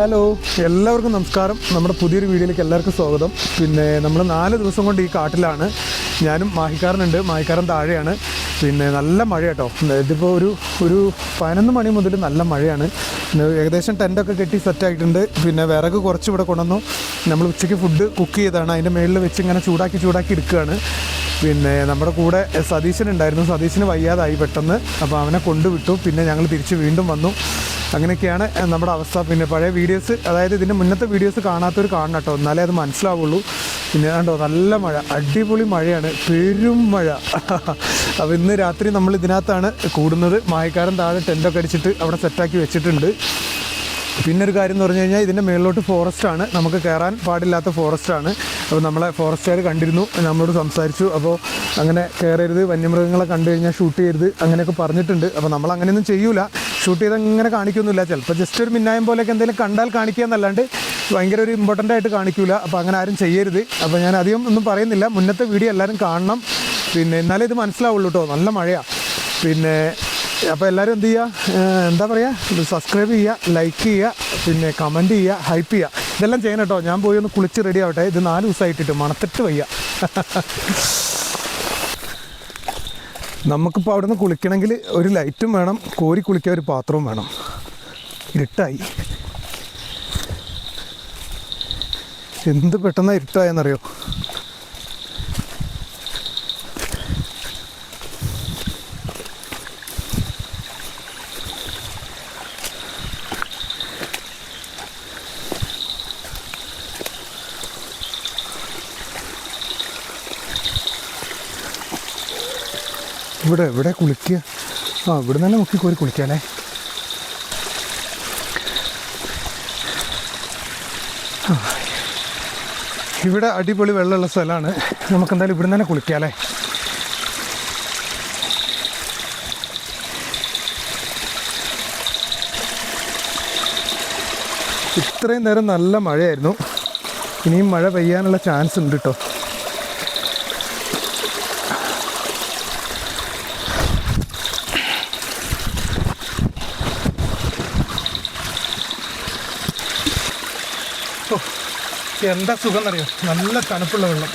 Hello, എല്ലാവർക്കും നമസ്കാരം. നമ്മുടെ പുതിയൊരു വീഡിയോയിലേക്ക് എല്ലാവർക്കും സ്വാഗതം. പിന്നെ നമ്മൾ 4 ദിവസം കൊണ്ട് ഈ കാട്ടിലാണ്. ഞാനും മാഹിക്കാരനുണ്ട്, മാഹിക്കാരൻ താഴെയാണ്. പിന്നെ നല്ല മഴ കേട്ടോ. ഇതിപ്പോൾ ഒരു 11 മണി മുതൽ നല്ല മഴയാണ്. ഏകദേശം ടെൻറ്റൊക്കെ കെട്ടി സെറ്റായിട്ടുണ്ട്. പിന്നെ വിറക് കുറച്ച് ഇവിടെ കൊണ്ടുവന്നു. നമ്മൾ ഉച്ചയ്ക്ക് ഫുഡ് കുക്ക് ചെയ്താണ്. അതിൻ്റെ മേളിൽ വെച്ച് ഇങ്ങനെ ചൂടാക്കി എടുക്കുകയാണ്. പിന്നെ നമ്മുടെ കൂടെ സതീശനുണ്ടായിരുന്നു. സതീശന് വയ്യാതായി പെട്ടെന്ന്. അപ്പോൾ അവനെ കൊണ്ടുവിട്ടു. പിന്നെ ഞങ്ങൾ തിരിച്ച് വീണ്ടും വന്നു. അങ്ങനെയൊക്കെയാണ് നമ്മുടെ അവസ്ഥ. പിന്നെ പഴയ വീഡിയോസ്, അതായത് ഇതിൻ്റെ മുന്നത്തെ വീഡിയോസ് കാണാത്തവർ കാണണം കേട്ടോ, എന്നാലേ അത് മനസ്സിലാവുള്ളൂ. പിന്നെ കണ്ടോ, നല്ല മഴ, അടിപൊളി മഴയാണ്, പെരും മഴ. അപ്പോൾ ഇന്ന് രാത്രി നമ്മൾ ഇതിനകത്താണ് കൂടുന്നത്. മാഹിക്കാരൻ താഴെ ടെൻറ്റൊക്കെ അടിച്ചിട്ട് അവിടെ സെറ്റാക്കി വെച്ചിട്ടുണ്ട്. പിന്നെ ഒരു കാര്യം എന്ന് പറഞ്ഞു കഴിഞ്ഞാൽ, ഇതിൻ്റെ മേളിലോട്ട് ഫോറസ്റ്റാണ്, നമുക്ക് കയറാൻ പാടില്ലാത്ത ഫോറസ്റ്റാണ്. അപ്പോൾ നമ്മളെ ഫോറസ്റ്റുകാർ കണ്ടിരുന്നു, നമ്മളോട് സംസാരിച്ചു. അപ്പോൾ അങ്ങനെ കയറരുത്, വന്യമൃഗങ്ങളെ കണ്ടു കഴിഞ്ഞാൽ ഷൂട്ട് ചെയ്യരുത്, അങ്ങനെയൊക്കെ പറഞ്ഞിട്ടുണ്ട്. അപ്പോൾ നമ്മൾ അങ്ങനെയൊന്നും ചെയ്യൂല, ഷൂട്ട് ചെയ്ത് അങ്ങനെ കാണിക്കൊന്നുമില്ല. ചിലപ്പോൾ ജസ്റ്റ് ഒരു മിന്നായം പോലെയൊക്കെ എന്തെങ്കിലും കണ്ടാൽ കാണിക്കുക എന്നല്ലാണ്ട് ഭയങ്കര ഒരു ഇമ്പോർട്ടൻ്റ് ആയിട്ട് കാണിക്കില്ല. അപ്പോൾ അങ്ങനെ ആരും ചെയ്യരുത്. അപ്പോൾ ഞാൻ അധികം ഒന്നും പറയുന്നില്ല, മുന്നത്തെ വീഡിയോ എല്ലാവരും കാണണം. പിന്നെ എന്നാലേ ഇത് മനസ്സിലാവുള്ളൂ കേട്ടോ, നല്ല മഴയാണ്. പിന്നെ അപ്പോൾ എല്ലാവരും എന്ത് ചെയ്യുക, എന്താ പറയുക, സബ്സ്ക്രൈബ് ചെയ്യുക, ലൈക്ക് ചെയ്യുക, പിന്നെ കമൻറ്റ് ചെയ്യുക, ഹൈപ്പ് ചെയ്യുക, ഇതെല്ലാം ചെയ്യണം കേട്ടോ. ഞാൻ പോയി ഒന്ന് കുളിച്ച് റെഡി ആവട്ടെ. ഇത് 4 ദിവസമായിട്ടിട്ട് മണത്തിട്ട് വയ്യ. നമുക്കിപ്പോൾ അവിടെ നിന്ന് കുളിക്കണമെങ്കിൽ ഒരു ലൈറ്റും വേണം, കോരി കുളിക്കാൻ ഒരു പാത്രവും വേണം. ഇരുട്ടായി, എന്ത് പെട്ടെന്ന് ഇരുട്ടായെന്നറിയോ. ഇവിടെ കുളിക്കുക. ഇവിടെ തന്നെ മുക്കി കോരി കുളിക്കാല്ലേ. ഇവിടെ അടിപൊളി വെള്ളമുള്ള സ്ഥലമാണ്, നമുക്കെന്തായാലും ഇവിടെ തന്നെ കുളിക്കാല്ലേ. ഇത്രയും നേരം നല്ല മഴയായിരുന്നു, ഇനിയും മഴ പെയ്യാനുള്ള ചാൻസ് ഉണ്ട് കേട്ടോ. എന്താ സുഖം എന്നറിയോ, നല്ല തണുപ്പുള്ള വെള്ളം.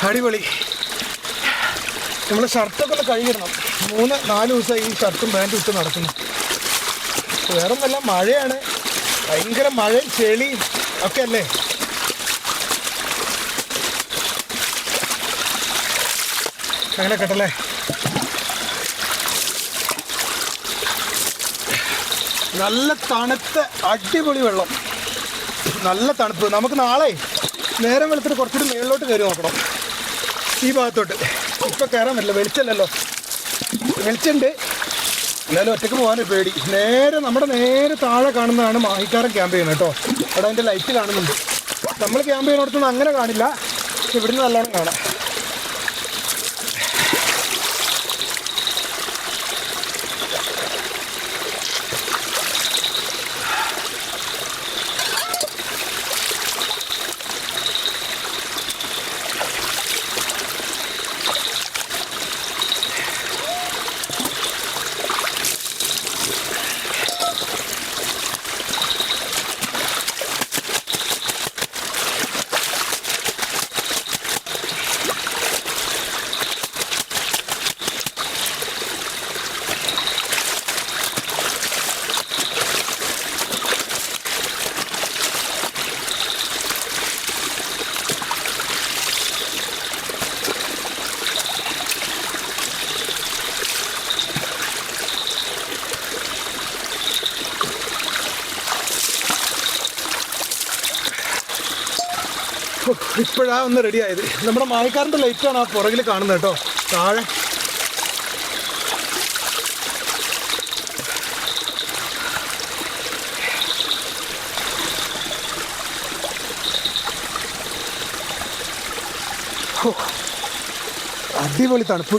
അടിപൊളി. നമ്മൾ ഷർട്ടൊക്കെ ഒന്ന് കഴുകിടണം. 3-4 ദിവസമായി ഈ ഷർട്ടും പാൻറ്റും ഇട്ട് നടക്കുന്നു. വേറെ ഒന്നല്ല, മഴയാണ്, ഭയങ്കര മഴയും ചെളിയും ഒക്കെ അല്ലേ. അങ്ങനെ കേട്ടല്ലേ. നല്ല തണുത്ത അടിപൊളി വെള്ളം, നല്ല തണുപ്പ്. നമുക്ക് നാളെ നേരം വെളുത്തിട്ട് കുറച്ചുകൂടി മേളിലോട്ട് കയറി നോക്കണം, ഈ ഭാഗത്തോട്ട്. ഇപ്പോൾ കയറാൻ പറ്റില്ല, വെളിച്ചല്ലല്ലോ. വെളിച്ചുണ്ട്, എന്നാലും ഒറ്റയ്ക്ക് പോകാനൊരു പേടി. നമ്മുടെ നേരെ താഴെ കാണുന്നതാണ് മാഹിക്കാരൻ ക്യാമ്പ് ചെയ്യുന്നത് കേട്ടോ. അവിടെ അതിൻ്റെ ലൈറ്റ് കാണുന്നുണ്ട്. നമ്മൾ ക്യാമ്പ് ചെയ്യുന്നിടത്തൊന്നും അങ്ങനെ കാണില്ല, പക്ഷെ ഇവിടുന്ന് നല്ലോണം കാണാം. ഇപ്പോഴാണ് ഒന്ന് റെഡി ആയത്. നമ്മുടെ മാഹിക്കാരൻ്റെ ലൈറ്റാണ് ആ പുറകിൽ കാണുന്നത് കേട്ടോ, താഴെ. അടിപൊളി തണുപ്പ്.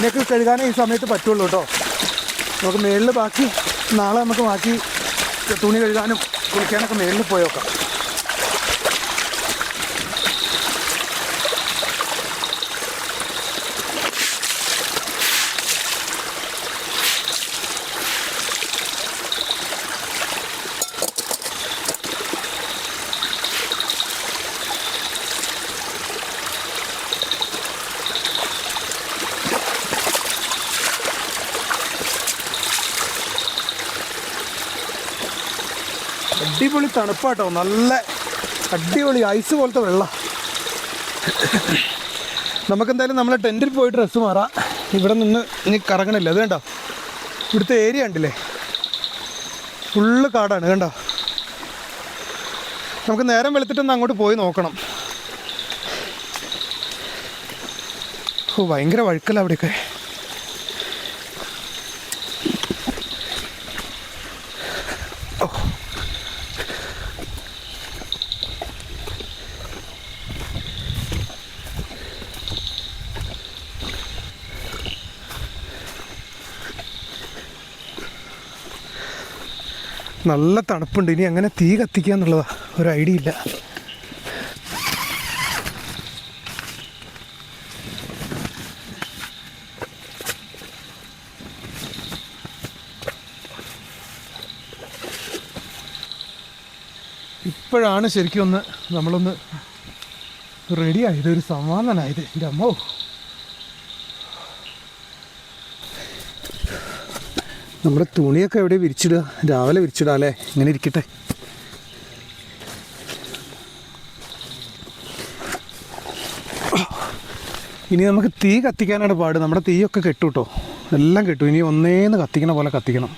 അതിനൊക്കെ കഴുകാനേ ഈ സമയത്ത് പറ്റുള്ളൂ കേട്ടോ. നമുക്ക് മേളിൽ ബാക്കി നാളെ നമുക്ക് ബാക്കി തുണി കഴുകാനും കുളിക്കാനൊക്കെ മേളിൽ പോയി നോക്കാം. അടിപൊളി തണുപ്പാട്ടോ, നല്ല അടിപൊളി ഐസ് പോലത്തെ വെള്ളം. നമുക്കെന്തായാലും നമ്മളെ ടെൻറ്റിൽ പോയി ഡ്രസ്സ് മാറാം. ഇവിടെ നിന്ന് ഇനി കറങ്ങണില്ല. അത് കണ്ടോ, ഇവിടുത്തെ ഏരിയ ഉണ്ടല്ലേ, ഫുള്ള് കാടാണ് കണ്ടോ. നമുക്ക് നേരം വെളുത്തിട്ടൊന്ന് അങ്ങോട്ട് പോയി നോക്കണം. ഓ ഭയങ്കര വഴുക്കല്ല അവിടെയൊക്കെ. നല്ല തണുപ്പുണ്ട്. ഇനി എങ്ങനെ തീ കത്തിക്കുക എന്നുള്ളതാ ഒരു ഐഡിയ ഇല്ല. ഇപ്പോഴാണ് ശരിക്കും ഒന്ന് നമ്മളൊന്ന് റെഡിയായത്, ഒരു സമാധാനമായത്. എൻ്റെ അമ്മോ, നമ്മുടെ തുണിയൊക്കെ എവിടെ വിരിച്ചിടുക? രാവിലെ വിരിച്ചിടുക അല്ലേ? ഇങ്ങനെ ഇരിക്കട്ടെ. ഇനി നമുക്ക് തീ കത്തിക്കാനാണ് പാട്. നമ്മുടെ തീയൊക്കെ കെട്ടു കേട്ടോ, എല്ലാം കെട്ടു. ഇനി ഒന്നേന്ന് കത്തിക്കണ പോലെ കത്തിക്കണം.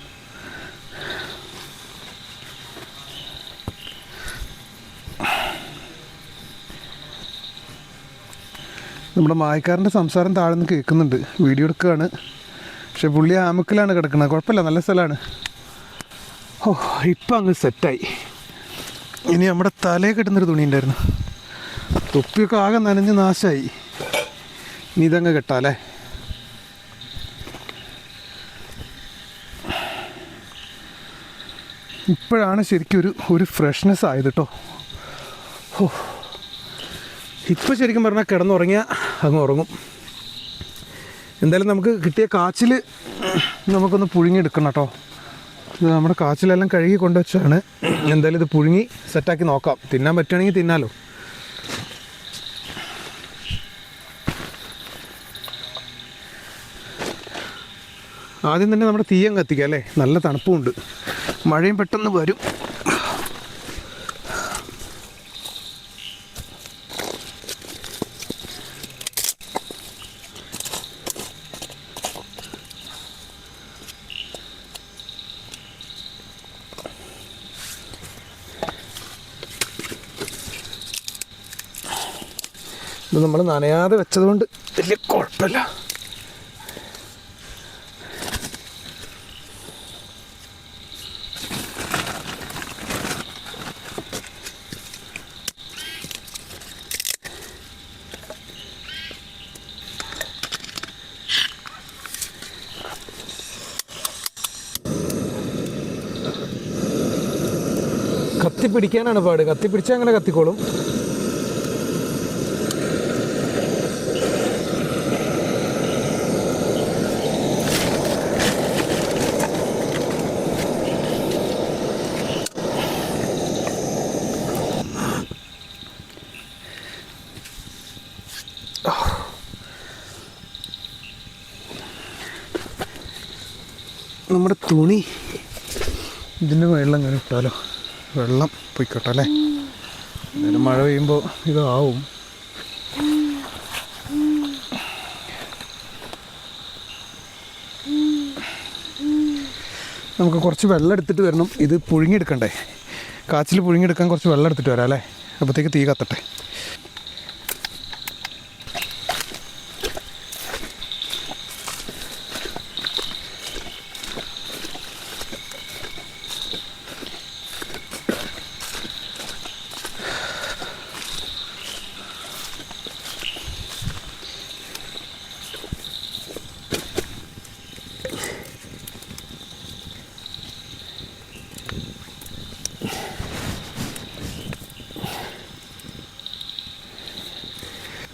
നമ്മുടെ മായക്കാരൻ്റെ സംസാരം താഴെ നിന്ന് കേൾക്കുന്നുണ്ട്. വീഡിയോ എടുക്കുകയാണ്, പക്ഷെ പുള്ളി ആമുക്കിലാണ് കിടക്കുന്നത്. കുഴപ്പമില്ല, നല്ല സ്ഥലമാണ്. ഓ ഇപ്പം അങ്ങ് സെറ്റായി. ഇനി നമ്മുടെ തലയിൽ കെട്ടുന്നൊരു തുണി ഉണ്ടായിരുന്നു, തൊപ്പിയൊക്കെ ആകെ നനഞ്ഞ് നാശമായി. ഇനി ഇതങ്ങ് കെട്ടാല്ലേ. ഇപ്പോഴാണ് ശരിക്കും ഒരു ഫ്രഷ്നെസ് ആയത് കേട്ടോ. ഓ ഇപ്പം ശരിക്കും പറഞ്ഞാൽ കിടന്നുറങ്ങിയാൽ അങ്ങ് ഉറങ്ങും. എന്തായാലും നമുക്ക് കിട്ടിയ കാച്ചിൽ നമുക്കൊന്ന് പുഴുങ്ങിയെടുക്കണം കേട്ടോ. ഇത് നമ്മുടെ കാച്ചിലെല്ലാം കഴുകി കൊണ്ടുവച്ചാണ്. എന്തായാലും ഇത് പുഴുങ്ങി സെറ്റാക്കി നോക്കാം. തിന്നാൻ പറ്റുകയാണെങ്കിൽ തിന്നാലോ. ആദ്യം തന്നെ നമ്മുടെ തീയം കത്തിക്കാം അല്ലേ, നല്ല തണുപ്പുമുണ്ട്, മഴയും പെട്ടെന്ന് വരും. ഇത് നമ്മൾ നനയാതെ വെച്ചതുകൊണ്ട് വലിയ കുഴപ്പമില്ല. കത്തി പിടിക്കാനാണ് പാട്. കത്തി പിടിച്ചാൽ അങ്ങനെ കത്തിക്കോളും. നമ്മുടെ തുണി ഇതിൻ്റെ വെള്ളം ഇങ്ങനെ ഇട്ടാലോ, വെള്ളം പൊയ്ക്കോട്ടെ അല്ലേ. എന്തായാലും മഴ പെയ്യുമ്പോൾ ഇതാവും. നമുക്ക് കുറച്ച് വെള്ളം എടുത്തിട്ട് വരണം. ഇത് പുഴുങ്ങിയെടുക്കണ്ടേ, കാച്ചിൽ പുഴുങ്ങിയെടുക്കാൻ കുറച്ച് വെള്ളം എടുത്തിട്ട് വരാം അല്ലേ. അപ്പോഴത്തേക്ക് തീ കത്തട്ടെ.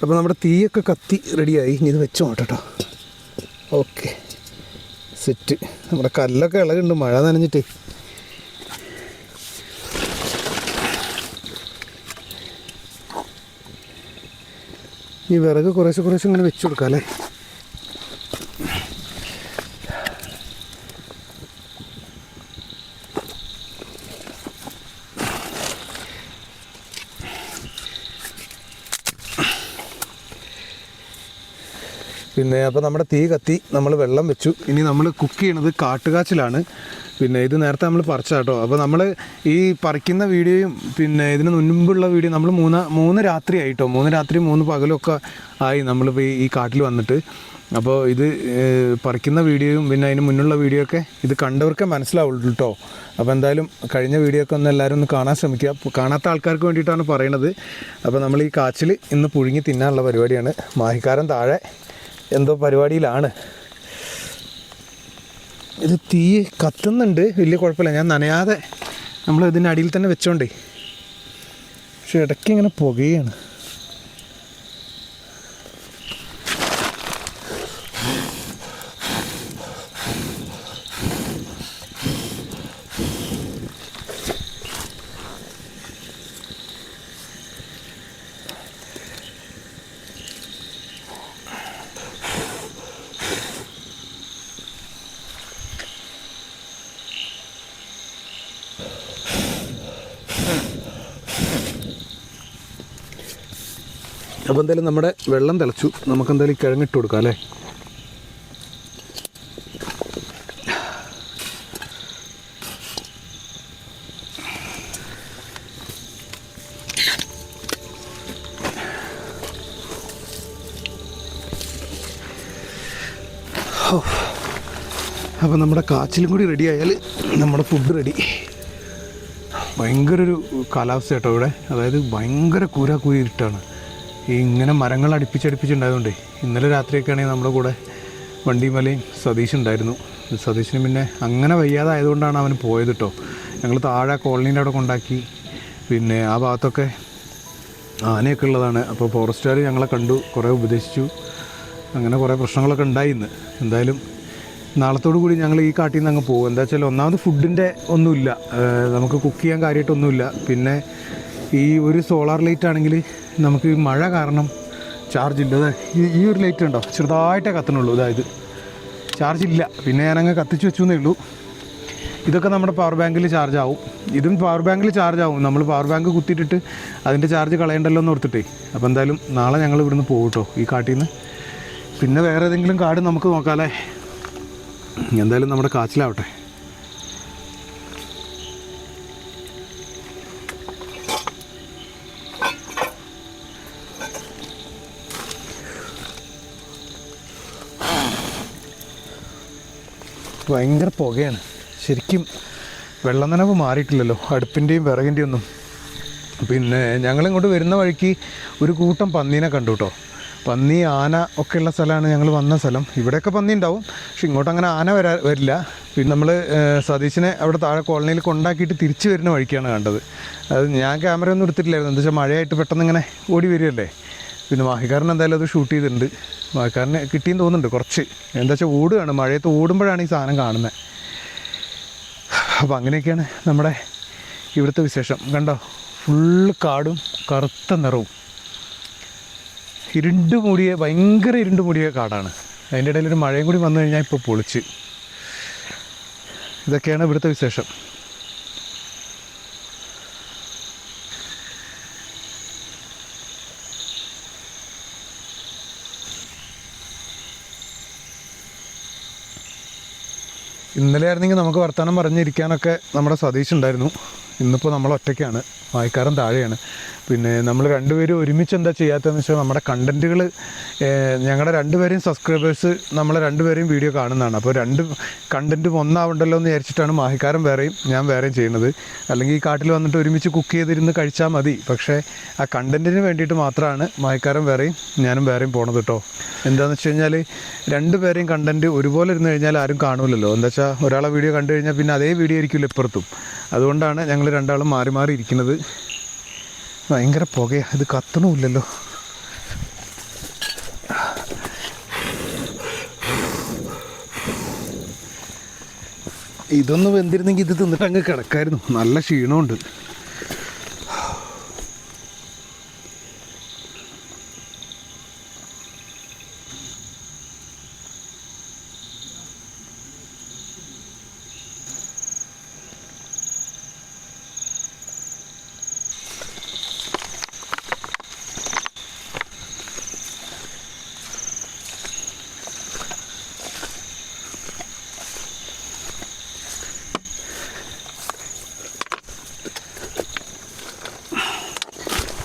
അപ്പോൾ നമ്മുടെ തീയൊക്കെ കത്തി റെഡിയായി. ഇനി ഇത് വെച്ച് നോട്ടോ. Okay, set. നമ്മുടെ കല്ലൊക്കെ ഇളകുണ്ട് മഴ നനഞ്ഞിട്ടേ. ഈ വിറക് കുറേശ്ശെ ഇങ്ങനെ വെച്ച് കൊടുക്കാം അല്ലേ. പിന്നെ അപ്പോൾ നമ്മുടെ തീ കത്തി, നമ്മൾ വെള്ളം വെച്ചു. ഇനി നമ്മൾ കുക്ക് ചെയ്യണത് കാട്ടുകാച്ചിലാണ്. പിന്നെ ഇത് നേരത്തെ നമ്മൾ പറിച്ചാട്ടോ. അപ്പോൾ നമ്മൾ ഈ പറിക്കുന്ന വീഡിയോയും പിന്നെ ഇതിന് മുൻപുള്ള വീഡിയോ നമ്മൾ മൂന്ന് രാത്രി ആയിട്ടോ, 3 രാത്രി 3 പകലൊക്കെ ആയി നമ്മളിപ്പോൾ ഈ കാട്ടിൽ വന്നിട്ട്. അപ്പോൾ ഇത് പറിക്കുന്ന വീഡിയോയും പിന്നെ അതിന് മുന്നുള്ള വീഡിയോ ഒക്കെ ഇത് കണ്ടവർക്കേ മനസ്സിലാവുള്ളൂ കേട്ടോ. അപ്പോൾ എന്തായാലും കഴിഞ്ഞ വീഡിയോ ഒക്കെ ഒന്ന് എല്ലാവരും ഒന്ന് കാണാൻ ശ്രമിക്കുക. കാണാത്ത ആൾക്കാർക്ക് വേണ്ടിയിട്ടാണ് പറയണത്. അപ്പോൾ നമ്മൾ ഈ കാച്ചിൽ ഇന്ന് പുഴുങ്ങി തിന്നാനുള്ള പരിപാടിയാണ്. മാഹിക്കാരൻ താഴെ എന്തോ പരിപാടിയിലാണ്. ഇത് തീ കത്തുന്നുണ്ട്, വലിയ കുഴപ്പമില്ല. ഞാൻ നനയാതെ നമ്മൾ ഇതിൻ്റെ അടിയിൽ തന്നെ വെച്ചോണ്ടേ. പക്ഷെ ഇടയ്ക്ക് ഇങ്ങനെ പുകയാണ്. അപ്പോൾ എന്തായാലും നമ്മുടെ വെള്ളം തിളച്ചു. നമുക്കെന്തായാലും ഈ കിഴങ്ങിട്ട് കൊടുക്കാം അല്ലേ. അപ്പോൾ നമ്മുടെ കാച്ചിലും കൂടി റെഡി ആയാൽ നമ്മുടെ ഫുഡ് റെഡി. ഭയങ്കര ഒരു കാലാവസ്ഥ കേട്ടോ ഇവിടെ. അതായത് ഭയങ്കര കൂരി ഇരുട്ടാണ്. ഈ ഇങ്ങനെ മരങ്ങൾ അടുപ്പിച്ചുണ്ടായതുകൊണ്ടേ. ഇന്നലെ രാത്രിയൊക്കെ ആണെങ്കിൽ നമ്മുടെ കൂടെ വണ്ടിമലയും സതീഷ് ഉണ്ടായിരുന്നു. സതീഷിന് പിന്നെ അങ്ങനെ വയ്യാതെ ആയതുകൊണ്ടാണ് അവന് പോയത് കേട്ടോ. ഞങ്ങൾ താഴെ കോളനീൻ്റെ അവിടെ കൊണ്ടാക്കി. പിന്നെ ആ ഭാഗത്തൊക്കെ ആനയൊക്കെ ഉള്ളതാണ്. അപ്പോൾ ഫോറസ്റ്റുകാർ ഞങ്ങളെ കണ്ടു, കുറേ ഉപദേശിച്ചു. അങ്ങനെ കുറേ പ്രശ്നങ്ങളൊക്കെ ഉണ്ടായി ഇന്ന്. എന്തായാലും നാളത്തോടു കൂടി ഞങ്ങൾ ഈ കാട്ടിൽ നിന്ന് അങ്ങ് പോകും. എന്താ വെച്ചാൽ ഒന്നാമത് ഫുഡിൻ്റെ ഒന്നുമില്ല, നമുക്ക് കുക്ക് ചെയ്യാൻ കാര്യമായിട്ടൊന്നുമില്ല. പിന്നെ ഈ ഒരു സോളാർ ലൈറ്റ് ആണെങ്കിൽ നമുക്ക് മഴ കാരണം ചാർജ് ഇല്ല. ഈ ഒരു ലൈറ്റ് ഉണ്ടോ, ചെറുതായിട്ടേ കത്തണുള്ളൂ. അതായത് ചാർജ് ഇല്ല. പിന്നെ ഞാനങ്ങ് കത്തിച്ച് വെച്ചു എന്നേ ഉള്ളൂ. ഇതൊക്കെ നമ്മുടെ പവർ ബാങ്കിൽ ചാർജ് ആവും. ഇതും പവർ ബാങ്കിൽ ചാർജ് ആവും. നമ്മൾ പവർ ബാങ്ക് കുത്തിയിട്ടിട്ട് അതിൻ്റെ ചാർജ് കളയണ്ടല്ലോ എന്ന് ഓർത്തിട്ടേ. അപ്പോൾ എന്തായാലും നാളെ ഞങ്ങൾ ഇവിടുന്ന് പോകും കേട്ടോ, ഈ കാട്ടിൽ നിന്ന്. പിന്നെ വേറെ ഏതെങ്കിലും കാട് നമുക്ക് നോക്കാമല്ലേ. എന്തായാലും നമ്മുടെ കാച്ചിലാവട്ടെ. ഭയങ്കര പുകയാണ് ശരിക്കും. വെള്ളം നനവ് മാറിയിട്ടില്ലല്ലോ അടുപ്പിൻ്റെയും വിറകിൻ്റെയും ഒന്നും. പിന്നെ ഞങ്ങളിങ്ങോട്ട് വരുന്ന വഴിക്ക് ഒരു കൂട്ടം പന്നീനെ കണ്ടു കേട്ടോ. പന്നി, ആന ഒക്കെ ഉള്ള സ്ഥലമാണ് ഞങ്ങൾ വന്ന സ്ഥലം. ഇവിടെയൊക്കെ പന്നി ഉണ്ടാവും, പക്ഷെ ഇങ്ങോട്ട് അങ്ങനെ ആന വരില്ല. പിന്നെ നമ്മൾ സതീശിനെ അവിടെ താഴെ കോളനിയിൽ കൊണ്ടാക്കിയിട്ട് തിരിച്ച് വരുന്ന വഴിക്കാണ് കണ്ടത്. അത് ഞാൻ ക്യാമറ ഒന്നും എടുത്തിട്ടില്ലായിരുന്നു. എന്താ വെച്ചാൽ മഴയായിട്ട് പെട്ടെന്ന് ഇങ്ങനെ ഓടി വരികയല്ലേ. പിന്നെ മാഹിക്കാരൻ എന്തായാലും അത് ഷൂട്ട് ചെയ്തിട്ടുണ്ട്. മാഹിക്കാരന് കിട്ടിയെന്ന് തോന്നുന്നുണ്ട് കുറച്ച്. എന്താ വെച്ചാൽ ഓടുകയാണ്, മഴയത്ത് ഓടുമ്പോഴാണ് ഈ സാധനം കാണുന്നത്. അപ്പോൾ അങ്ങനെയൊക്കെയാണ് നമ്മുടെ ഇവിടുത്തെ വിശേഷം. കണ്ടോ, ഫുള്ള് കാടും കറുത്ത നിറവും. ഭയങ്കര ഇരുണ്ട് മൂടിയ കാടാണ്. അതിൻ്റെ ഇടയിൽ ഒരു മഴയും കൂടി വന്നു കഴിഞ്ഞാൽ ഇപ്പോൾ പൊളിച്ച്. ഇതൊക്കെയാണ് ഇവിടുത്തെ വിശേഷം. ഇന്നലെ ആയിരുന്നെങ്കിൽ നമുക്ക് വർത്തമാനം പറഞ്ഞിരിക്കാനൊക്കെ നമ്മുടെ സതീഷ് ഉണ്ടായിരുന്നു. ഇന്നിപ്പോൾ നമ്മൾ ഒറ്റയ്ക്കാണ്, വായിക്കാരൻ താഴെയാണ്. പിന്നെ നമ്മൾ രണ്ടുപേരും ഒരുമിച്ച് എന്താ ചെയ്യാത്തതെന്ന് വെച്ചാൽ നമ്മുടെ കണ്ടൻറ്റുകൾ ഞങ്ങളുടെ രണ്ടുപേരെയും സബ്സ്ക്രൈബേഴ്സ് നമ്മളെ രണ്ടുപേരെയും വീഡിയോ കാണുന്നതാണ്. അപ്പോൾ രണ്ട് കണ്ടൻറ്റും ഒന്നാവണ്ടല്ലോ എന്ന് വിചാരിച്ചിട്ടാണ് മാഹിക്കാരൻ വേറെയും ഞാൻ വേറെയും ചെയ്യുന്നത്. അല്ലെങ്കിൽ ഈ കാട്ടിൽ വന്നിട്ട് ഒരുമിച്ച് കുക്ക് ചെയ്തിരുന്ന് കഴിച്ചാൽ മതി. പക്ഷേ ആ കണ്ടൻറ്റിന് വേണ്ടിയിട്ട് മാത്രമാണ് മാഹിക്കാരൻ വേറെയും ഞാനും വേറെയും പോണത് കേട്ടോ. എന്താണെന്ന് വെച്ച് കഴിഞ്ഞാൽ രണ്ടുപേരെയും കണ്ടൻറ്റ് ഒരുപോലെ ഇരുന്ന് കഴിഞ്ഞാൽ ആരും കാണൂലല്ലോ. എന്താ വെച്ചാൽ ഒരാളെ വീഡിയോ കണ്ടു കഴിഞ്ഞാൽ പിന്നെ അതേ വീഡിയോ ആയിരിക്കില്ല ഇപ്പുറത്തും. അതുകൊണ്ടാണ് ഞങ്ങൾ രണ്ടാളും മാറി മാറി ഇരിക്കുന്നത്. ഭയങ്കര പുകയാണ്, ഇത് കത്തണമില്ലല്ലോ. ഇതൊന്ന് വെന്തിരുന്നെങ്കിൽ ഇത് തിന്നിട്ട് അങ്ങ് കിടക്കായിരുന്നു. നല്ല ക്ഷീണമുണ്ട്.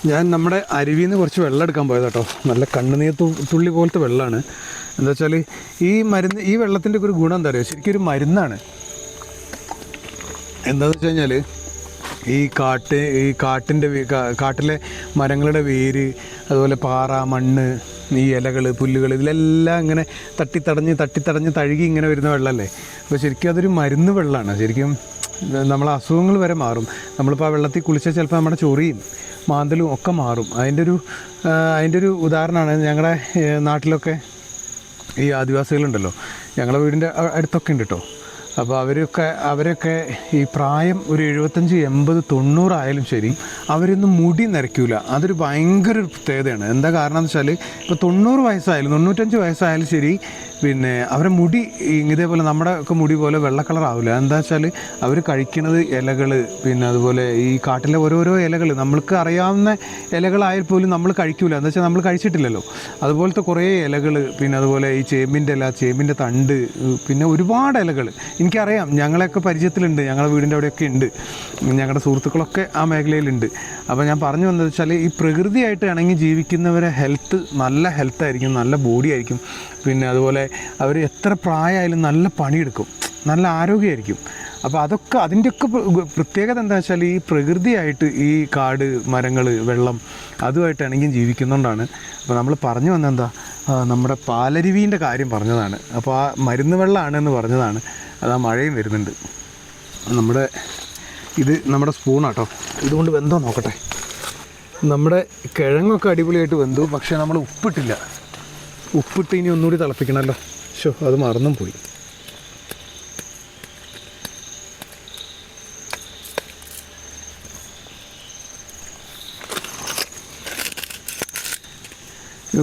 ഞാൻ നമ്മുടെ അരുവിയിൽ നിന്ന് കുറച്ച് വെള്ളം എടുക്കാൻ പോയത് കേട്ടോ. നല്ല കണ്ണുനീർ തുള്ളി പോലത്തെ വെള്ളമാണ്. എന്താ വെച്ചാൽ ഈ വെള്ളത്തിൻ്റെ ഒക്കെ ഒരു ഗുണം എന്താ പറയുക, ശരിക്കും ഒരു മരുന്നാണ്. എന്താണെന്ന് വെച്ച് കഴിഞ്ഞാൽ കാട്ടിലെ മരങ്ങളുടെ വേര്, അതുപോലെ പാറ, മണ്ണ്, ഈ ഇലകൾ, പുല്ലുകൾ, ഇതിലെല്ലാം ഇങ്ങനെ തട്ടിത്തടഞ്ഞ് തഴുകി ഇങ്ങനെ വരുന്ന വെള്ളമല്ലേ. അപ്പോൾ ശരിക്കും അതൊരു മരുന്ന് വെള്ളമാണ്. ശരിക്കും നമ്മളെ അസുഖങ്ങൾ വരെ മാറും. നമ്മളിപ്പോൾ ആ വെള്ളത്തിൽ കുളിച്ചാൽ ചിലപ്പോൾ നമ്മുടെ ചൊറിയും മാന്തലും ഒക്കെ മാറും. അതിൻ്റെ ഒരു ഉദാഹരണമാണ് ഞങ്ങളുടെ നാട്ടിലൊക്കെ ഈ ആദിവാസികളുണ്ടല്ലോ. ഞങ്ങളുടെ വീടിൻ്റെ അടുത്തൊക്കെ ഉണ്ട് കേട്ടോ. അപ്പോൾ അവരൊക്കെ ഈ പ്രായം ഒരു 75, 80, 90 ആയാലും ശരി, അവരൊന്നും മുടി നരയ്ക്കില്ല. അതൊരു ഭയങ്കര ഒരു പ്രത്യേകതയാണ്. എന്താ കാരണം എന്ന് വെച്ചാൽ ഇപ്പോൾ 90 വയസ്സായാലും 95 വയസ്സായാലും ശരി, പിന്നെ അവരെ മുടി ഇതേപോലെ നമ്മുടെ ഒക്കെ മുടി പോലെ വെള്ള കളറാവില്ല. എന്താ വെച്ചാൽ അവർ കഴിക്കുന്നത് ഇലകൾ, പിന്നെ അതുപോലെ ഈ കാട്ടിലെ ഓരോരോ ഇലകൾ, നമ്മൾക്ക് അറിയാവുന്ന ഇലകളായാൽ പോലും നമ്മൾ കഴിക്കില്ല. എന്താ വെച്ചാൽ നമ്മൾ കഴിച്ചിട്ടില്ലല്ലോ. അതുപോലത്തെ കുറേ ഇലകൾ, പിന്നെ അതുപോലെ ഈ ചേമ്പിൻ്റെ ഇല, ചേമ്പിൻ്റെ തണ്ട്, പിന്നെ ഒരുപാട് ഇലകൾ എനിക്കറിയാം. ഞങ്ങളെയൊക്കെ പരിചയത്തിലുണ്ട്, ഞങ്ങളുടെ വീടിൻ്റെ അവിടെയൊക്കെ ഉണ്ട്, ഞങ്ങളുടെ സുഹൃത്തുക്കളൊക്കെ ആ മേഖലയിലുണ്ട്. അപ്പോൾ ഞാൻ പറഞ്ഞു വന്നത് വെച്ചാൽ ഈ പ്രകൃതിയായിട്ട് ഇണങ്ങി ജീവിക്കുന്നവരെ നല്ല ഹെൽത്തായിരിക്കും, നല്ല ബോഡി ആയിരിക്കും. പിന്നെ അതുപോലെ അവർ എത്ര പ്രായമായാലും നല്ല പണിയെടുക്കും, നല്ല ആരോഗ്യമായിരിക്കും. അപ്പോൾ അതിൻ്റെയൊക്കെ പ്രത്യേകത എന്താ വെച്ചാൽ ഈ പ്രകൃതിയായിട്ട്, ഈ കാട്, മരങ്ങൾ, വെള്ളം, അതുമായിട്ട് ഇണങ്ങി ജീവിക്കുന്നതുകൊണ്ടാണ്. അപ്പോൾ നമ്മൾ പറഞ്ഞു വന്നെന്താ, നമ്മുടെ പാലരുവീൻ്റെ കാര്യം പറഞ്ഞതാണ്. അപ്പോൾ ആ മരുന്ന് വെള്ളമാണെന്ന് പറഞ്ഞതാണ്. അതാ മഴയും വരുന്നുണ്ട്. നമ്മുടെ സ്പൂണാട്ടോ. ഇതുകൊണ്ട് വെന്തോ നോക്കട്ടെ. നമ്മുടെ കിഴങ്ങൊക്കെ അടിപൊളിയായിട്ട് വെന്തു. പക്ഷേ നമ്മൾ ഉപ്പിട്ടില്ല. ഉപ്പിട്ട് ഇനി ഒന്നുകൂടി തിളപ്പിക്കണമല്ലോ. അത് മറന്നും പോയി.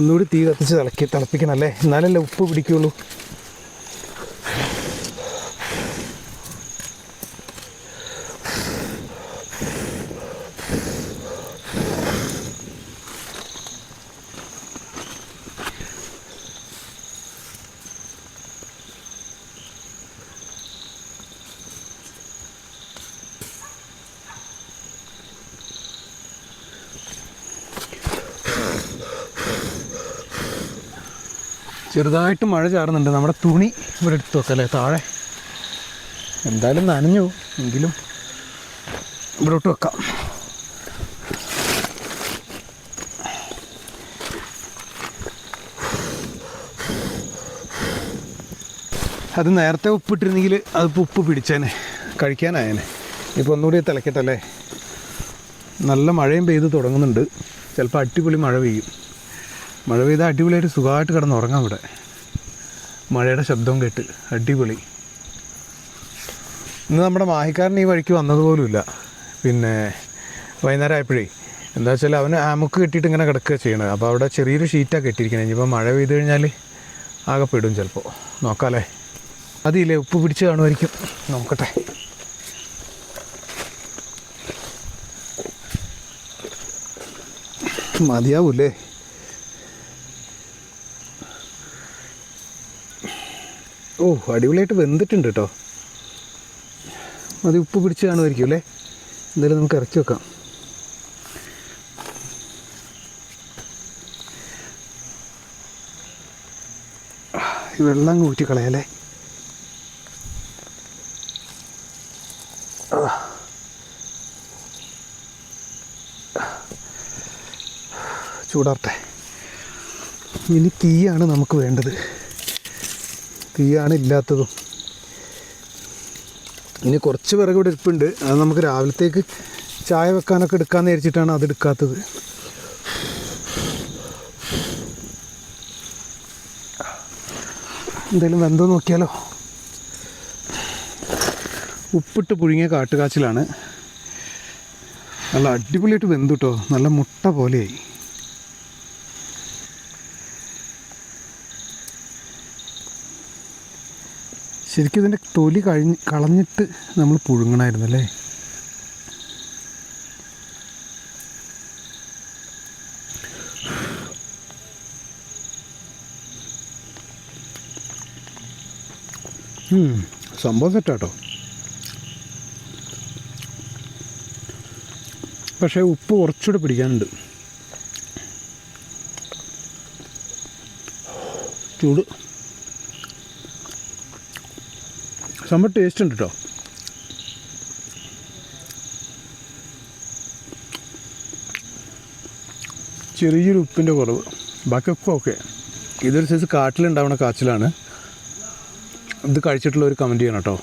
ഒന്നുകൂടി തീ കത്തിച്ച് തിളപ്പിക്കണമല്ലേ, എന്നാലല്ലേ ഉപ്പ് പിടിക്കുകയുള്ളൂ. ചെറുതായിട്ട് മഴ ചാറുന്നുണ്ട്. നമ്മുടെ തുണി ഇവിടെ എടുത്ത് വെക്കല്ലേ താഴെ. എന്തായാലും നനഞ്ഞു, എങ്കിലും ഇവിടോട്ട് വെക്കാം. അത് നേരത്തെ ഉപ്പിട്ടിരുന്നെങ്കിൽ അതിപ്പോൾ ഉപ്പ് പിടിച്ചേനെ, കഴിക്കാനായേനെ. ഇപ്പോൾ ഒന്നുകൂടി തിളക്കട്ടല്ലേ. നല്ല മഴയും പെയ്ത് തുടങ്ങുന്നുണ്ട്. ചിലപ്പോൾ അടിപൊളി മഴ പെയ്യും. മഴ പെയ്താൽ അടിപൊളിയായിട്ട് സുഖമായിട്ട് കിടന്ന് ഉറങ്ങാം ഇവിടെ. മഴയുടെ ശബ്ദം കേട്ട് അടിപൊളി. ഇന്ന് നമ്മുടെ മാഹിക്കാരൻ ഈ വഴിക്ക് വന്നതുപോലുമില്ല. പിന്നെ വൈകുന്നേരം ആയപ്പോഴേ എന്താ വെച്ചാൽ അവന് ആമുക്ക് കെട്ടിയിട്ട് ഇങ്ങനെ കിടക്കുക ചെയ്യണത്. അപ്പോൾ അവിടെ ചെറിയൊരു ഷീറ്റാണ് കെട്ടിയിരിക്കുന്നത്. ഇനിയിപ്പോൾ മഴ പെയ്ത് കഴിഞ്ഞാൽ ആകെ പെടും ചിലപ്പോൾ. നോക്കാമല്ലേ. അതില്ലേ ഉപ്പ് പിടിച്ച് കാണുമായിരിക്കും. നോക്കട്ടെ. മതിയാവൂല്ലേ. ഓ അടിപൊളിയായിട്ട് വെന്തിട്ടുണ്ട് കേട്ടോ. അത് ഉപ്പ് പിടിച്ച് കാണുമായിരിക്കും അല്ലേ. എന്തായാലും നമുക്ക് ഇറക്കി വെക്കാം. ഈ വെള്ളം കൂറ്റി കളയല്ലേ. ചൂടാറട്ടെ. ഇനി തീയാണ് നമുക്ക് വേണ്ടത്. തീയാണ് ഇല്ലാത്തതും. ഇനി കുറച്ച് വിറക് ഇവിടെ ഇരിപ്പുണ്ട്. അത് നമുക്ക് രാവിലത്തേക്ക് ചായ വെക്കാനൊക്കെ എടുക്കാമെന്ന് വിചാരിച്ചിട്ടാണ് അത് എടുക്കാത്തത്. എന്തായാലും വെന്തോ നോക്കിയാലോ. ഉപ്പിട്ട് പുഴുങ്ങിയ കാട്ടുകാച്ചിലാണ്. നല്ല അടിപൊളിയായിട്ട് വെന്തു കേട്ടോ, നല്ല മുട്ട പോലെയായി. ശരിക്കും ഇതിൻ്റെ തൊലി കളഞ്ഞിട്ട് നമ്മൾ പുഴുങ്ങണമായിരുന്നു അല്ലേ. സംഭവം സെറ്റാട്ടോ. പക്ഷേ ഉപ്പ് കുറച്ചുകൂടെ പിടിക്കാനുണ്ട്. ചൂട് സംഭവം ടേസ്റ്റ് ഉണ്ട് കേട്ടോ. ചെറിയൊരു ഉപ്പിൻ്റെ കുറവ്, ബാക്കിയൊക്കെ ഓക്കെ. ഇതൊരു സൈസ് കാട്ടിലുണ്ടാവുന്ന കാച്ചിലാണ്. ഇത് കഴിച്ചിട്ടുള്ള ഒരു കമൻറ്റ് ചെയ്യണം കേട്ടോ.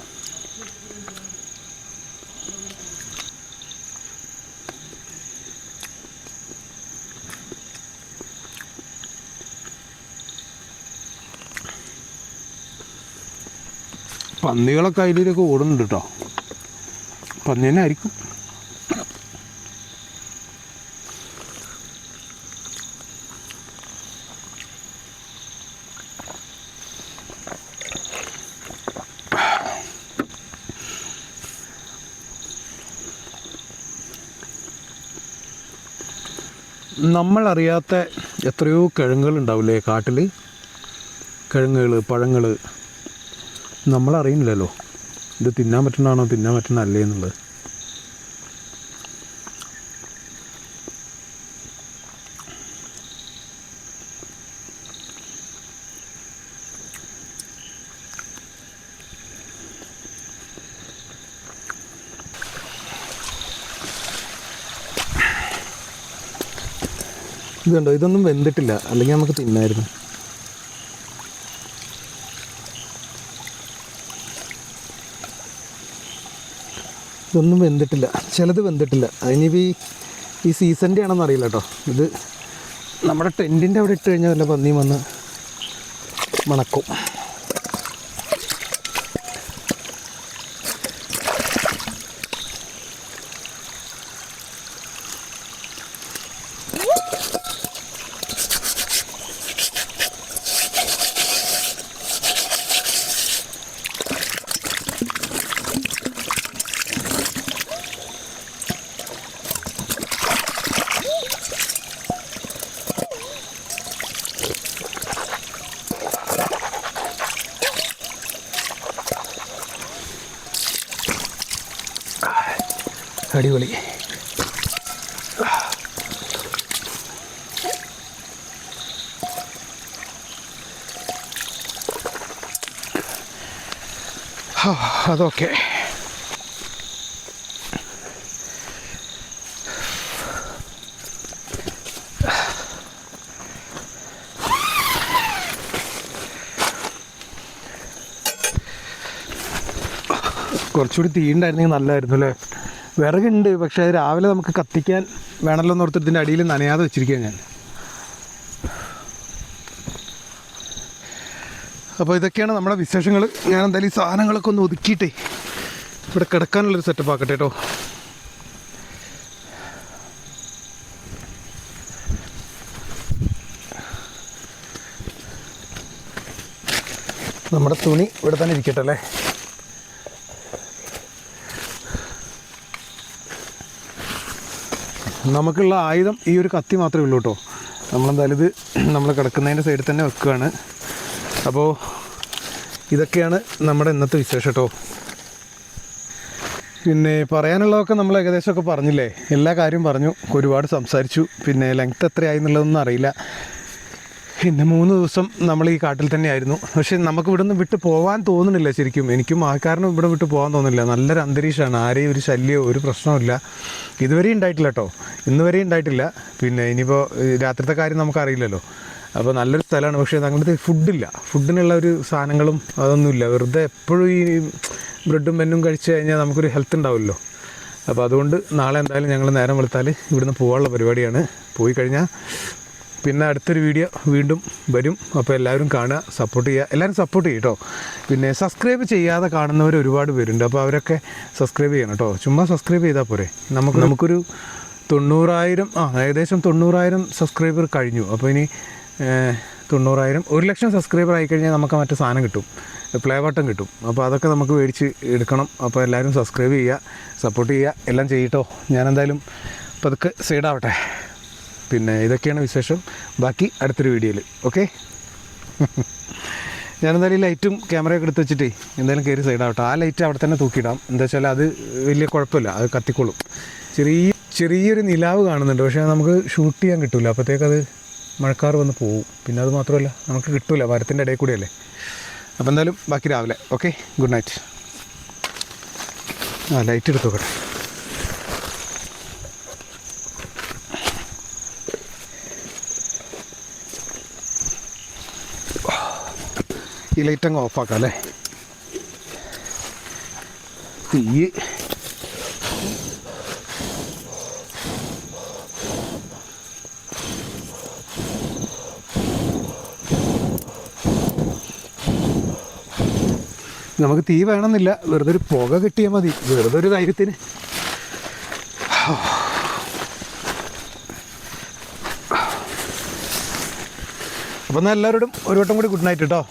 പന്നികളൊക്കെ അതിലൊക്കെ ഓടുന്നുണ്ട് കേട്ടോ. പന്നി തന്നെ ആയിരിക്കും. നമ്മളറിയാത്ത എത്രയോ കിഴങ്ങുകളുണ്ടാവില്ലേ കാട്ടിൽ. കിഴങ്ങുകൾ, പഴങ്ങൾ നമ്മളറിയുന്നില്ലല്ലോ ഇത് തിന്നാൻ പറ്റുന്നതാണോ തിന്നാൻ പറ്റുന്നതല്ലേ എന്നുള്ളത്. ഇതുണ്ടോ, ഇതൊന്നും വെന്തിട്ടില്ല, അല്ലെങ്കിൽ നമുക്ക് തിന്നായിരുന്നു. ഇതൊന്നും വെന്തിട്ടില്ല, ചിലത് വെന്തിട്ടില്ല. അതിനിപ്പോൾ ഈ സീസണിൻ്റെ ആണെന്ന് അറിയില്ല കേട്ടോ. ഇത് നമ്മുടെ ടെൻറ്റിൻ്റെ അവിടെ ഇട്ട് കഴിഞ്ഞാൽ വല്ല പന്നിയും വന്ന് മണക്കും. അടിപൊളി. അതൊക്കെ കുറച്ചുകൂടി തീ ഉണ്ടായിരുന്നെങ്കിൽ നല്ലതായിരുന്നു അല്ലേ. വിറകുണ്ട്, പക്ഷേ രാവിലെ നമുക്ക് കത്തിക്കാൻ വേണമല്ലോ എന്ന് ഓർത്തിട്ട് ഇതിൻ്റെ അടിയിൽ നനയാതെ വെച്ചിരിക്കുക ഞാൻ. അപ്പോൾ ഇതൊക്കെയാണ് നമ്മുടെ വിശേഷങ്ങൾ. ഞാൻ എന്തായാലും ഈ സാധനങ്ങളൊക്കെ ഒന്ന് ഒതുക്കിയിട്ടേ ഇവിടെ കിടക്കാനുള്ളൊരു സെറ്റപ്പ് ആക്കട്ടെ കേട്ടോ. നമ്മുടെ തുണി ഇവിടെ തന്നെ ഇരിക്കട്ടെ അല്ലേ. നമുക്കുള്ള ആയുധം ഈ ഒരു കത്തി മാത്രമേ ഉള്ളൂ കേട്ടോ. നമ്മളെന്തായാലും ഇത് നമ്മൾ കിടക്കുന്നതിൻ്റെ സൈഡിൽ തന്നെ വെക്കുകയാണ്. അപ്പോൾ ഇതൊക്കെയാണ് നമ്മുടെ ഇന്നത്തെ വിശേഷം കേട്ടോ. പിന്നെ പറയാനുള്ളതൊക്കെ നമ്മൾ ഏകദേശമൊക്കെ പറഞ്ഞില്ലേ, എല്ലാ കാര്യവും പറഞ്ഞു, ഒരുപാട് സംസാരിച്ചു. പിന്നെ ലെങ്ത്ത് എത്രയായി എന്നുള്ളതൊന്നും അറിയില്ല. പിന്നെ 3 ദിവസം നമ്മൾ ഈ കാട്ടിൽ തന്നെയായിരുന്നു. പക്ഷേ നമുക്ക് ഇവിടെ നിന്ന് വിട്ട് പോകാൻ തോന്നുന്നില്ല ശരിക്കും. എനിക്കും ആൾക്കാരനും ഇവിടെ വിട്ട് പോകാൻ തോന്നുന്നില്ല. നല്ലൊരു അന്തരീക്ഷമാണ്, ആരെയും ഒരു ശല്യമോ ഒരു പ്രശ്നമില്ല ഇതുവരെയും ഉണ്ടായിട്ടില്ല കേട്ടോ. ഇന്ന് വരെയും ഉണ്ടായിട്ടില്ല. പിന്നെ ഇനിയിപ്പോൾ രാത്രിത്തെ കാര്യം നമുക്കറിയില്ലല്ലോ. അപ്പോൾ നല്ലൊരു സ്ഥലമാണ്. പക്ഷേ അങ്ങനത്തെ ഫുഡില്ല, ഫുഡിനുള്ള ഒരു സാധനങ്ങളും അതൊന്നുമില്ല. വെറുതെ എപ്പോഴും ഈ ബ്രെഡും പെന്നും കഴിച്ച് കഴിഞ്ഞാൽ നമുക്കൊരു ഹെൽത്ത് ഉണ്ടാവുമല്ലോ. അപ്പോൾ അതുകൊണ്ട് നാളെ എന്തായാലും ഞങ്ങൾ നേരം വെളുത്താൽ ഇവിടുന്ന് പോകാനുള്ള പരിപാടിയാണ്. പോയി കഴിഞ്ഞാൽ പിന്നെ അടുത്തൊരു വീഡിയോ വീണ്ടും വരും. അപ്പോൾ എല്ലാവരും കാണുക, സപ്പോർട്ട് ചെയ്യുക, എല്ലാവരും സപ്പോർട്ട് ചെയ്യും കേട്ടോ. പിന്നെ സബ്സ്ക്രൈബ് ചെയ്യാതെ കാണുന്നവർ ഒരുപാട് പേരുണ്ട്. അപ്പോൾ അവരൊക്കെ സബ്സ്ക്രൈബ് ചെയ്യണം കേട്ടോ. ചുമ്മാ സബ്സ്ക്രൈബ് ചെയ്താൽ പോരെ. നമുക്കൊരു 90,000 ഏകദേശം 90,000 സബ്സ്ക്രൈബർ കഴിഞ്ഞു. അപ്പോൾ ഇനി 90,000 1,00,000 സബ്സ്ക്രൈബർ ആയിക്കഴിഞ്ഞാൽ നമുക്ക് മറ്റേ സാധനം കിട്ടും, പ്ലേ ബട്ടൺ കിട്ടും. അപ്പോൾ അതൊക്കെ നമുക്ക് മേടിച്ച് എടുക്കണം. അപ്പോൾ എല്ലാവരും സബ്സ്ക്രൈബ് ചെയ്യുക, സപ്പോർട്ട് ചെയ്യുക, എല്ലാം ചെയ്യട്ടോ. ഞാനെന്തായാലും പതുക്കെ സൈഡാവട്ടെ. പിന്നെ ഇതൊക്കെയാണ് വിശേഷം. ബാക്കി അടുത്തൊരു വീഡിയോയിൽ. ഓക്കെ. ഞാനെന്തായാലും ഈ ലൈറ്റും ക്യാമറയൊക്കെ എടുത്ത് വെച്ചിട്ടേ എന്തായാലും കയറി സൈഡാവട്ടെ. ആ ലൈറ്റ് അവിടെ തന്നെ തൂക്കിയിടാം. എന്താ വെച്ചാൽ അത് വലിയ കുഴപ്പമില്ല, അത് കത്തിക്കോളും. ചെറിയൊരു നിലാവ് കാണുന്നുണ്ട്, പക്ഷേ നമുക്ക് ഷൂട്ട് ചെയ്യാൻ കിട്ടില്ല. അപ്പോഴത്തേക്കത് മഴക്കാർ വന്ന് പോവും. പിന്നെ അത് മാത്രമല്ല നമുക്ക് കിട്ടില്ല, മരത്തിൻ്റെ ഇടയിൽ കൂടിയല്ലേ. അപ്പോൾ എന്തായാലും ബാക്കി രാവിലെ. Okay, good night. ലൈറ്റ് എടുത്ത് നോക്കട്ടെ. ഈ ലൈറ്റ് അങ്ങ് ഓഫാക്കാം അല്ലേ. തീ നമുക്ക് തീ വേണമെന്നില്ല, വെറുതെ ഒരു പുക കിട്ടിയാൽ മതി, വെറുതെ ഒരു ധൈര്യത്തിന്. അപ്പോൾ എന്നാൽ എല്ലാവരോടും ഒരു വട്ടം കൂടി ഗുഡ് നൈറ്റ് കേട്ടോ.